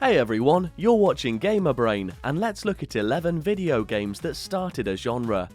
Hey everyone, you're watching GamerBrain, and let's look at 11 video games that started a genre.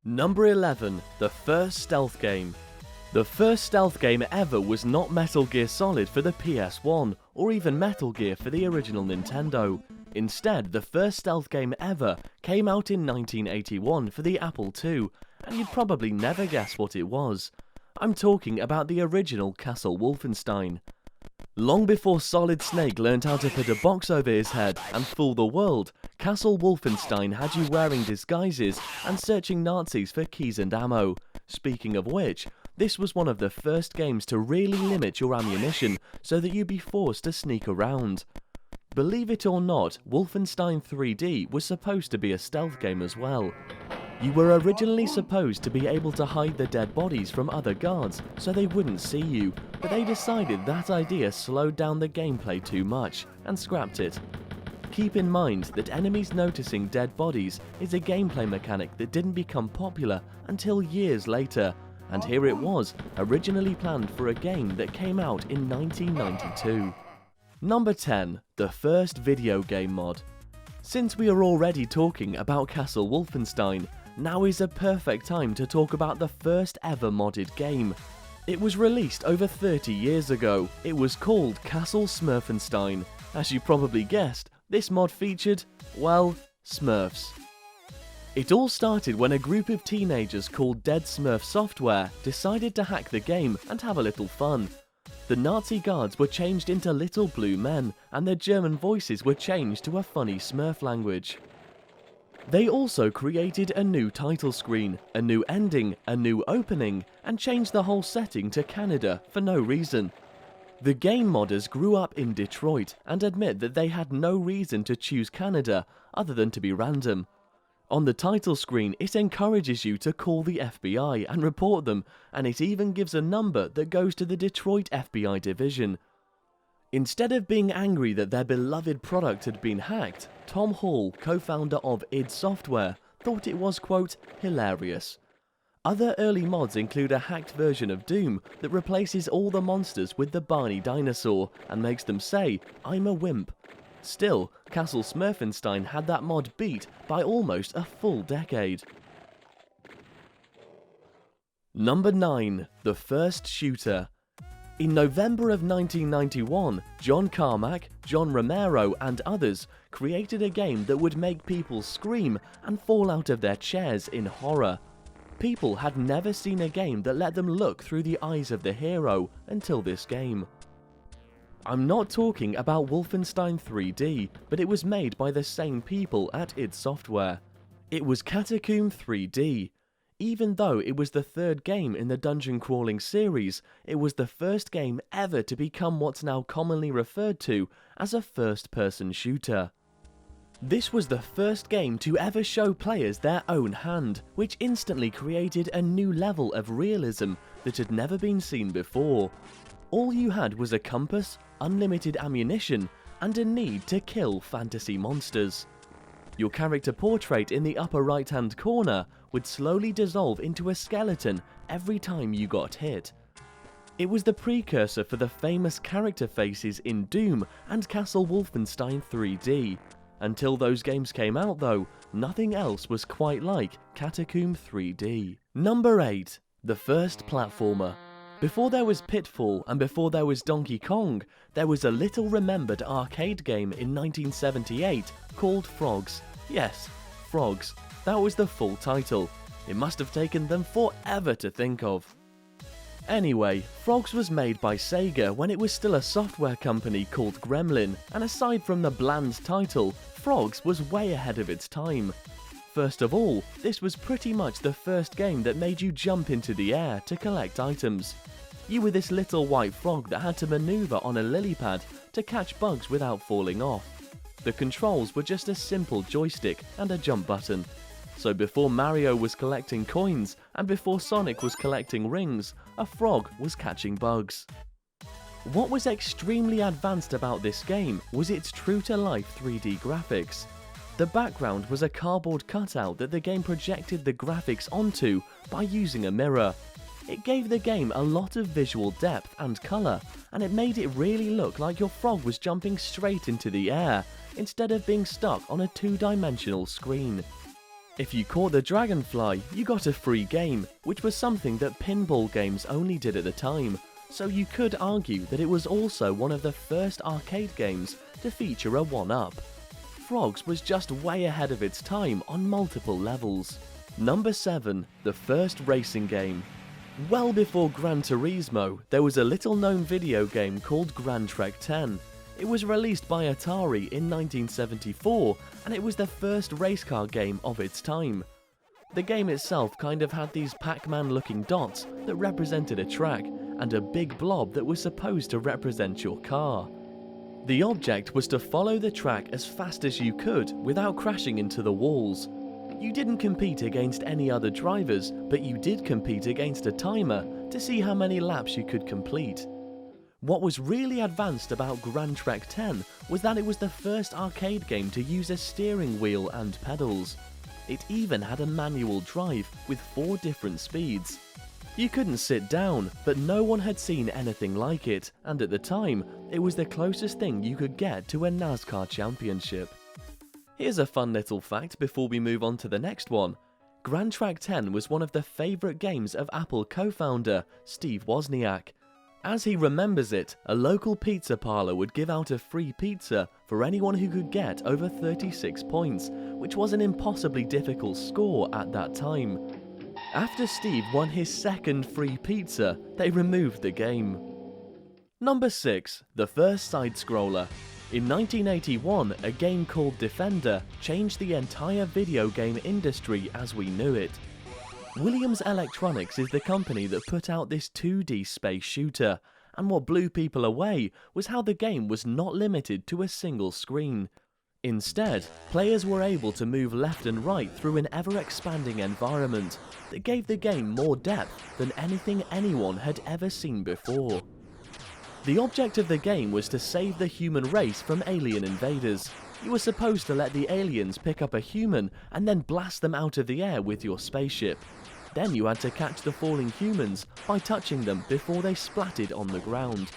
Number 11, the first stealth game. The first stealth game ever was not Metal Gear Solid for the PS1, or even Metal Gear for the original Nintendo. Instead, the first stealth game ever came out in 1981 for the Apple II, and you'd probably never guess what it was. I'm talking about the original Castle Wolfenstein. Long before Solid Snake learnt how to put a box over his head and fool the world, Castle Wolfenstein had you wearing disguises and searching Nazis for keys and ammo. Speaking of which, this was one of the first games to really limit your ammunition so that you'd be forced to sneak around. Believe it or not, Wolfenstein 3D was supposed to be a stealth game as well. You were originally supposed to be able to hide the dead bodies from other guards so they wouldn't see you, but they decided that idea slowed down the gameplay too much and scrapped it. Keep in mind that enemies noticing dead bodies is a gameplay mechanic that didn't become popular until years later, and here it was, originally planned for a game that came out in 1992. Number 10, the first video game mod. Since we are already talking about Castle Wolfenstein, now is a perfect time to talk about the first ever modded game. It was released over 30 years ago. It was called Castle Smurfenstein. As you probably guessed, this mod featured, well, Smurfs. It all started when a group of teenagers called Dead Smurf Software decided to hack the game and have a little fun. The Nazi guards were changed into little blue men, and their German voices were changed to a funny Smurf language. They also created a new title screen, a new ending, a new opening, and changed the whole setting to Canada for no reason. The game modders grew up in Detroit and admit that they had no reason to choose Canada other than to be random. On the title screen, it encourages you to call the FBI and report them, and it even gives a number that goes to the Detroit FBI division. Instead of being angry that their beloved product had been hacked, Tom Hall, co-founder of id Software, thought it was, quote, hilarious. Other early mods include a hacked version of Doom that replaces all the monsters with the Barney dinosaur and makes them say, "I'm a wimp." Still, Castle Smurfenstein had that mod beat by almost a full decade. Number 9, the first shooter. In November of 1991, John Carmack, John Romero and others created a game that would make people scream and fall out of their chairs in horror. People had never seen a game that let them look through the eyes of the hero until this game. I'm not talking about Wolfenstein 3D, but it was made by the same people at id Software. It was Catacomb 3D. Even though it was the third game in the dungeon crawling series, it was the first game ever to become what's now commonly referred to as a first-person shooter. This was the first game to ever show players their own hand, which instantly created a new level of realism that had never been seen before. All you had was a compass, unlimited ammunition, and a need to kill fantasy monsters. Your character portrait in the upper right-hand corner would slowly dissolve into a skeleton every time you got hit. It was the precursor for the famous character faces in Doom and Castle Wolfenstein 3D. Until those games came out though, nothing else was quite like Catacomb 3D. Number 8, the first platformer. Before there was Pitfall and before there was Donkey Kong, there was a little remembered arcade game in 1978 called Frogs. Yes, Frogs. That was the full title. It must have taken them forever to think of. Anyway, Frogs was made by Sega when it was still a software company called Gremlin, and aside from the bland title, Frogs was way ahead of its time. First of all, this was pretty much the first game that made you jump into the air to collect items. You were this little white frog that had to maneuver on a lily pad to catch bugs without falling off. The controls were just a simple joystick and a jump button. So before Mario was collecting coins and before Sonic was collecting rings, a frog was catching bugs. What was extremely advanced about this game was its true-to-life 3D graphics. The background was a cardboard cutout that the game projected the graphics onto by using a mirror. It gave the game a lot of visual depth and colour, and it made it really look like your frog was jumping straight into the air, instead of being stuck on a two-dimensional screen. If you caught the dragonfly, you got a free game, which was something that pinball games only did at the time, so you could argue that it was also one of the first arcade games to feature a 1-up. Frogs was just way ahead of its time on multiple levels. Number 7. The first racing game. Well before Gran Turismo, there was a little-known video game called Gran Trek 10. It was released by Atari in 1974, and it was the first race car game of its time. The game itself kind of had these Pac-Man looking dots that represented a track, and a big blob that was supposed to represent your car. The object was to follow the track as fast as you could without crashing into the walls. You didn't compete against any other drivers, but you did compete against a timer to see how many laps you could complete. What was really advanced about Gran Trek 10 was that it was the first arcade game to use a steering wheel and pedals. It even had a manual drive with 4 different speeds. You couldn't sit down, but no one had seen anything like it, and at the time, it was the closest thing you could get to a NASCAR championship. Here's a fun little fact before we move on to the next one. Gran Trek 10 was one of the favourite games of Apple co-founder Steve Wozniak. As he remembers it, a local pizza parlour would give out a free pizza for anyone who could get over 36 points, which was an impossibly difficult score at that time. After Steve won his second free pizza, they removed the game. Number 6. The First Sidescroller. In 1981, a game called Defender changed the entire video game industry as we knew it. Williams Electronics is the company that put out this 2D space shooter, and what blew people away was how the game was not limited to a single screen. Instead, players were able to move left and right through an ever-expanding environment that gave the game more depth than anything anyone had ever seen before. The object of the game was to save the human race from alien invaders. You were supposed to let the aliens pick up a human and then blast them out of the air with your spaceship. Then you had to catch the falling humans by touching them before they splatted on the ground.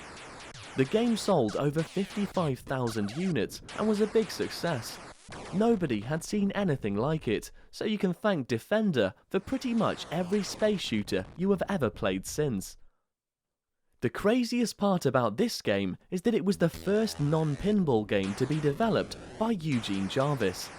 The game sold over 55,000 units and was a big success. Nobody had seen anything like it, so you can thank Defender for pretty much every space shooter you have ever played since. The craziest part about this game is that it was the first non-pinball game to be developed by Eugene Jarvis.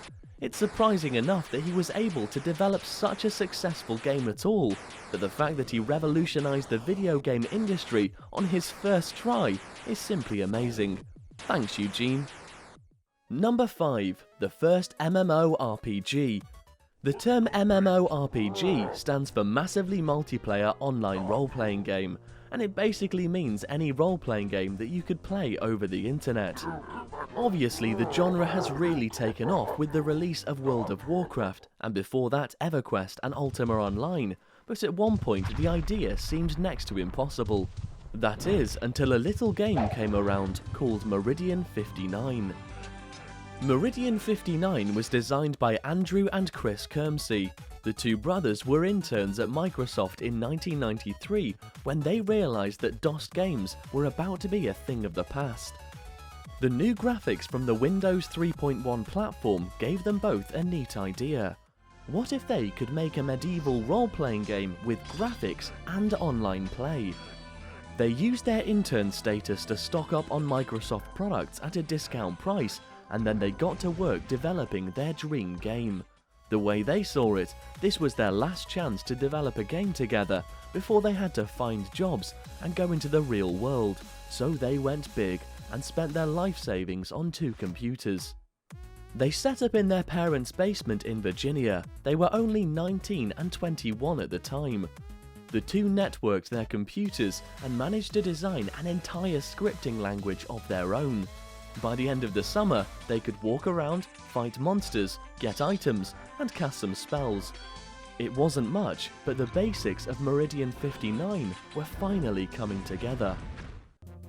It's surprising enough that he was able to develop such a successful game at all, but the fact that he revolutionized the video game industry on his first try is simply amazing. Thanks, Eugene. Number 5. The First MMORPG. The term MMORPG stands for Massively Multiplayer Online Role-Playing Game, and it basically means any role-playing game that you could play over the internet. Obviously, the genre has really taken off with the release of World of Warcraft, and before that EverQuest and Ultima Online, but at one point the idea seemed next to impossible. That is, until a little game came around called Meridian 59. Meridian 59 was designed by Andrew and Chris Kermsey. The two brothers were interns at Microsoft in 1993 when they realised that DOS games were about to be a thing of the past. The new graphics from the Windows 3.1 platform gave them both a neat idea. What if they could make a medieval role-playing game with graphics and online play? They used their intern status to stock up on Microsoft products at a discount price, and then they got to work developing their dream game. The way they saw it, this was their last chance to develop a game together before they had to find jobs and go into the real world, so they went big and spent their life savings on 2 computers. They set up in their parents' basement in Virginia. They were only 19 and 21 at the time. The two networked their computers and managed to design an entire scripting language of their own. By the end of the summer, they could walk around, fight monsters, get items, and cast some spells. It wasn't much, but the basics of Meridian 59 were finally coming together.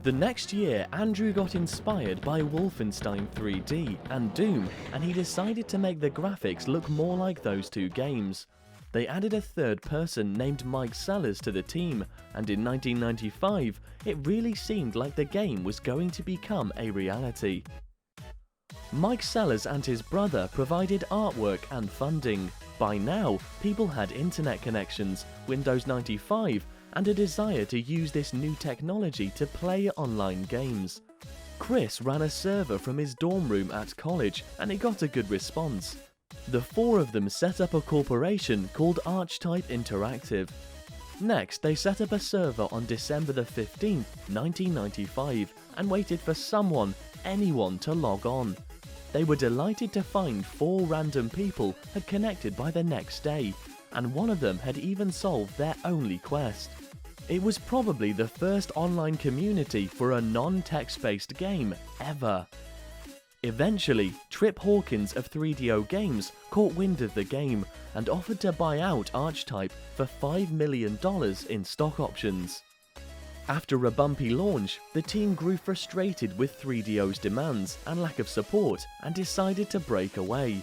The next year, Andrew got inspired by Wolfenstein 3D and Doom, and he decided to make the graphics look more like those two games. they added a third person named Mike Sellers to the team, and in 1995, it really seemed like the game was going to become a reality. Mike Sellers and his brother provided artwork and funding. By now, people had internet connections, Windows 95, and a desire to use this new technology to play online games. Chris ran a server from his dorm room at college, and it got a good response. The four of them set up a corporation called Archetype Interactive. Next, they set up a server on December the 15th, 1995, and waited for anyone to log on. They were delighted to find 4 random people had connected by the next day, and one of them had even solved their only quest. It was probably the first online community for a non-text-based game ever. Eventually, Trip Hawkins of 3DO Games caught wind of the game and offered to buy out Archetype for $5 million in stock options. After a bumpy launch, the team grew frustrated with 3DO's demands and lack of support and decided to break away.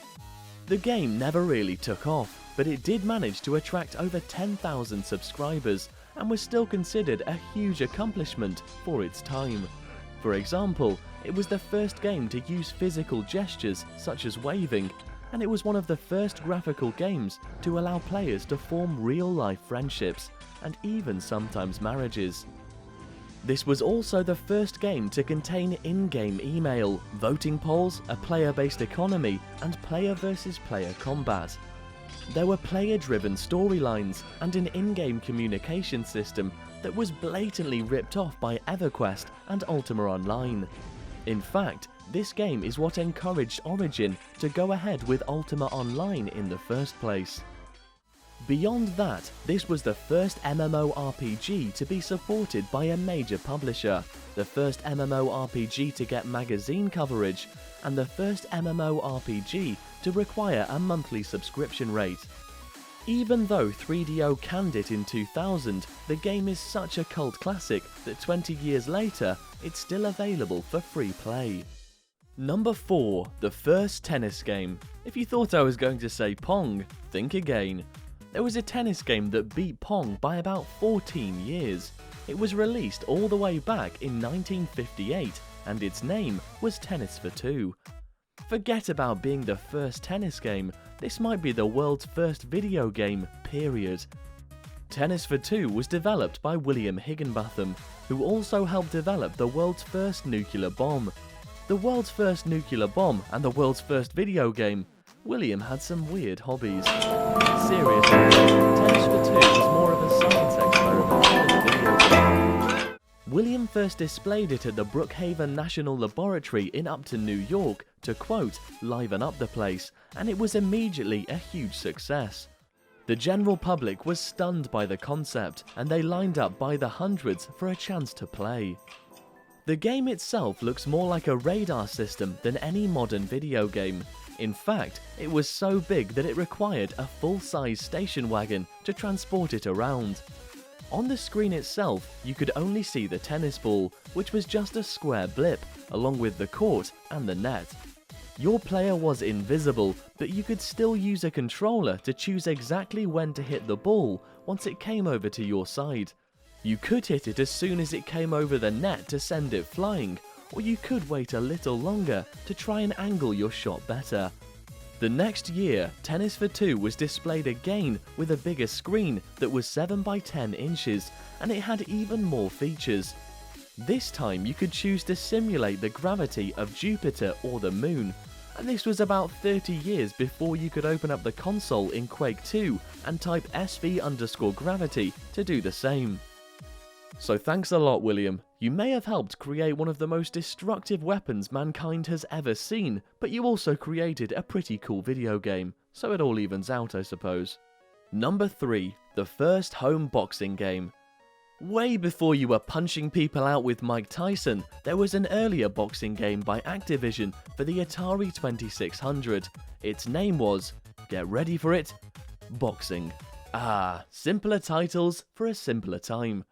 The game never really took off, but it did manage to attract over 10,000 subscribers and was still considered a huge accomplishment for its time. For example, it was the first game to use physical gestures such as waving, and it was one of the first graphical games to allow players to form real-life friendships and even sometimes marriages. This was also the first game to contain in-game email, voting polls, a player-based economy, and player versus player combat. There were player-driven storylines and an in-game communication system that was blatantly ripped off by EverQuest and Ultima Online. In fact, this game is what encouraged Origin to go ahead with Ultima Online in the first place. Beyond that, this was the first MMORPG to be supported by a major publisher, the first MMORPG to get magazine coverage, and the first MMORPG to require a monthly subscription rate. Even though 3DO canned it in 2000, the game is such a cult classic that 20 years later, it's still available for free play. Number 4. The first tennis game. If you thought I was going to say Pong, think again. There was a tennis game that beat Pong by about 14 years. It was released all the way back in 1958, and its name was Tennis for Two. Forget about being the first tennis game, this might be the world's first video game, period. Tennis for Two was developed by William Higginbotham, who also helped develop the world's first nuclear bomb. The world's first nuclear bomb and the world's first video game. William had some weird hobbies. Seriously, Tennis for Two was more of a science experiment than a video game. William first displayed it at the Brookhaven National Laboratory in Upton, New York, to quote, liven up the place, and it was immediately a huge success. The general public was stunned by the concept, and they lined up by the hundreds for a chance to play. The game itself looks more like a radar system than any modern video game. In fact, it was so big that it required a full-size station wagon to transport it around. On the screen itself, you could only see the tennis ball, which was just a square blip, along with the court and the net. Your player was invisible, but you could still use a controller to choose exactly when to hit the ball once it came over to your side. You could hit it as soon as it came over the net to send it flying, or you could wait a little longer to try and angle your shot better. The next year, Tennis for Two was displayed again with a bigger screen that was 7 by 10 inches, and it had even more features. This time you could choose to simulate the gravity of Jupiter or the Moon, and this was about 30 years before you could open up the console in Quake 2 and type SV_gravity to do the same. So thanks a lot, William. You may have helped create one of the most destructive weapons mankind has ever seen, but you also created a pretty cool video game, so it all evens out, I suppose. Number 3. The first home boxing game. Way before you were punching people out with Mike Tyson, there was an earlier boxing game by Activision for the Atari 2600. Its name was, get ready for it, Boxing. Ah, simpler titles for a simpler time.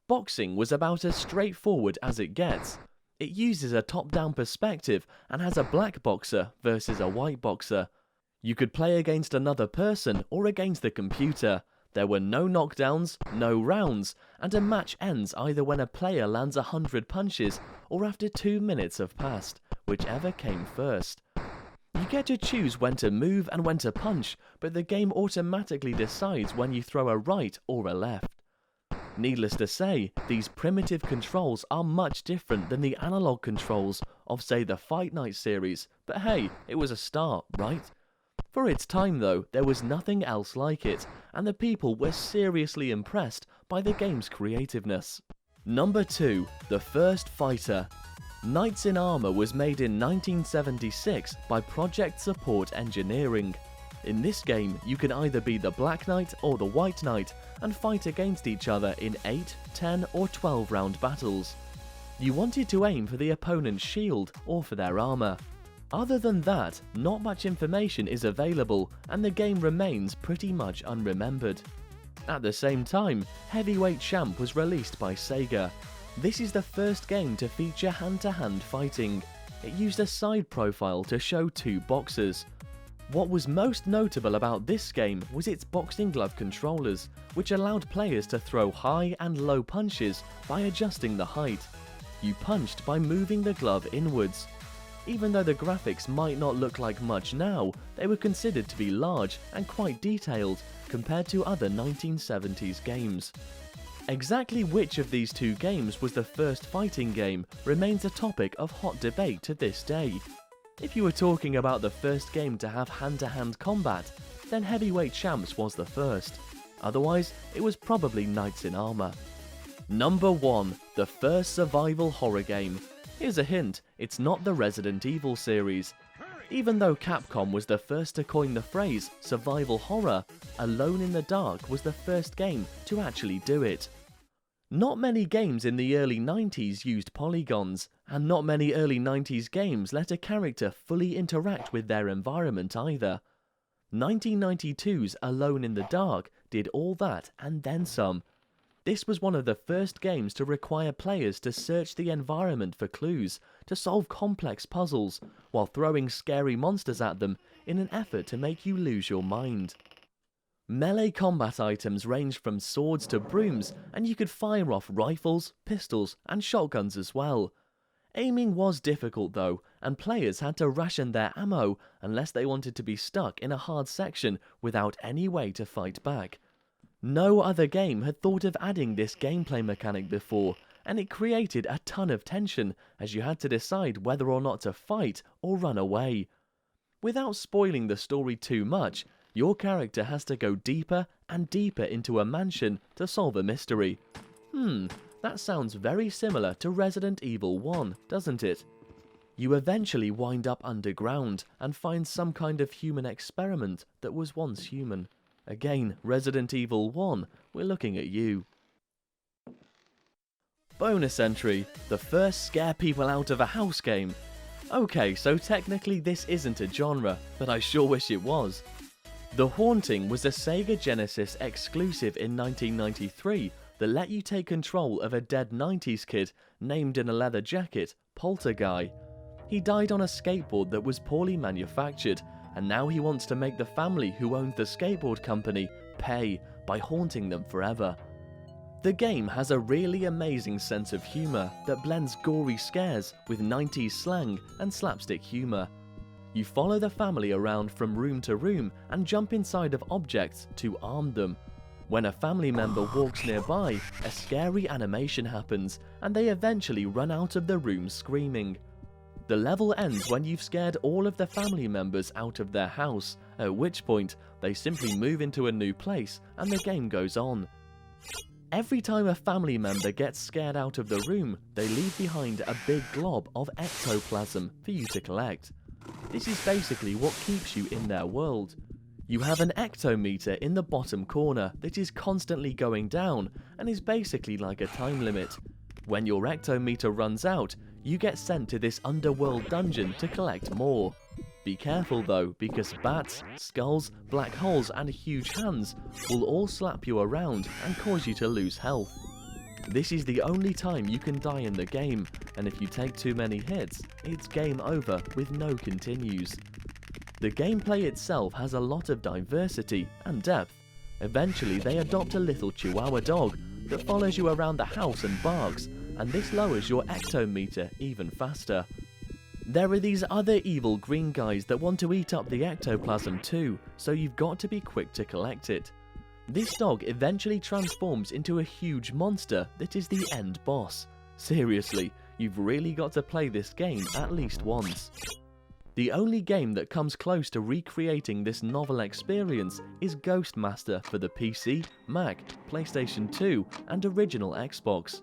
Boxing was about as straightforward as it gets. It uses a top-down perspective and has a black boxer versus a white boxer. You could play against another person or against the computer. There were no knockdowns, no rounds, and a match ends either when a player lands 100 punches or after 2 minutes have passed, whichever came first. You get to choose when to move and when to punch, but the game automatically decides when you throw a right or a left. Needless to say, these primitive controls are much different than the analog controls of, say, the Fight Night series, but hey, it was a start, right? For its time though, there was nothing else like it, and the people were seriously impressed by the game's creativeness. Number 2. The First Fighter. Knights in Armour was made in 1976 by Project Support Engineering. In this game, you can either be the Black Knight or the White Knight and fight against each other in 8, 10 or 12 round battles. You wanted to aim for the opponent's shield or for their armour. Other than that, not much information is available and the game remains pretty much unremembered. At the same time, Heavyweight Champ was released by Sega. This is the first game to feature hand-to-hand fighting. It used a side profile to show 2 boxers. What was most notable about this game was its boxing glove controllers, which allowed players to throw high and low punches by adjusting the height. You punched by moving the glove inwards. Even though the graphics might not look like much now, they were considered to be large and quite detailed compared to other 1970s games. Exactly which of these 2 games was the first fighting game remains a topic of hot debate to this day. If you were talking about the first game to have hand-to-hand combat, then Heavyweight Champs was the first. Otherwise, it was probably Knights in Armour. Number 1. The first survival horror game. Here's a hint, it's not the Resident Evil series. Even though Capcom was the first to coin the phrase survival horror, Alone in the Dark was the first game to actually do it. Not many games in the early 90s used polygons, and not many early 90s games let a character fully interact with their environment either. 1992's Alone in the Dark did all that and then some. This was one of the first games to require players to search the environment for clues, to solve complex puzzles, while throwing scary monsters at them in an effort to make you lose your mind. Melee combat items ranged from swords to brooms, and you could fire off rifles, pistols, and shotguns as well. Aiming was difficult though, and players had to ration their ammo unless they wanted to be stuck in a hard section without any way to fight back. No other game had thought of adding this gameplay mechanic before, and it created a ton of tension as you had to decide whether or not to fight or run away. Without spoiling the story too much, your character has to go deeper and deeper into a mansion to solve a mystery. That sounds very similar to Resident Evil 1, doesn't it? You eventually wind up underground and find some kind of human experiment that was once human. Again, Resident Evil 1, we're looking at you. Bonus entry, the first scare people out of a house game. Okay, so technically this isn't a genre, but I sure wish it was. The Haunting was a Sega Genesis exclusive in 1993 that let you take control of a dead 90s kid named in a leather jacket, Polterguy. He died on a skateboard that was poorly manufactured, and now he wants to make the family who owned the skateboard company pay by haunting them forever. The game has a really amazing sense of humour that blends gory scares with 90s slang and slapstick humour. You follow the family around from room to room and jump inside of objects to arm them. When a family member walks nearby, a scary animation happens and they eventually run out of the room screaming. The level ends when you've scared all of the family members out of their house, at which point they simply move into a new place and the game goes on. Every time a family member gets scared out of the room, they leave behind a big glob of ectoplasm for you to collect. This is basically what keeps you in their world. You have an ectometer in the bottom corner that is constantly going down and is basically like a time limit. When your ectometer runs out, you get sent to this underworld dungeon to collect more. Be careful though, because bats, skulls, black holes and huge hands will all slap you around and cause you to lose health. This is the only time you can die in the game, and if you take too many hits, it's game over with no continues. The gameplay itself has a lot of diversity and depth. Eventually they adopt a little chihuahua dog that follows you around the house and barks, and this lowers your ectometer even faster. There are these other evil green guys that want to eat up the ectoplasm too, so you've got to be quick to collect it. This dog eventually transforms into a huge monster that is the end boss. Seriously, you've really got to play this game at least once. The only game that comes close to recreating this novel experience is Ghostmaster for the PC, Mac, PlayStation 2 and original Xbox.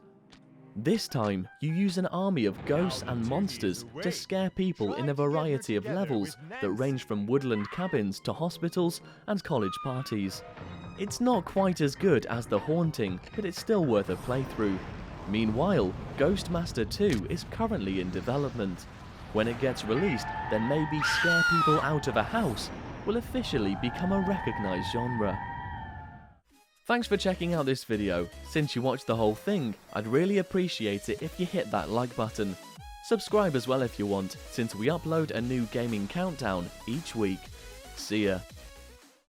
This time, you use an army of ghosts and monsters to scare people in a variety of levels that range from woodland cabins to hospitals and college parties. It's not quite as good as The Haunting, but it's still worth a playthrough. Meanwhile, Ghostmaster 2 is currently in development. When it gets released, then maybe scare people out of a house will officially become a recognised genre. Thanks for checking out this video. Since you watched the whole thing, I'd really appreciate it if you hit that like button. Subscribe as well if you want, since we upload a new gaming countdown each week. See ya.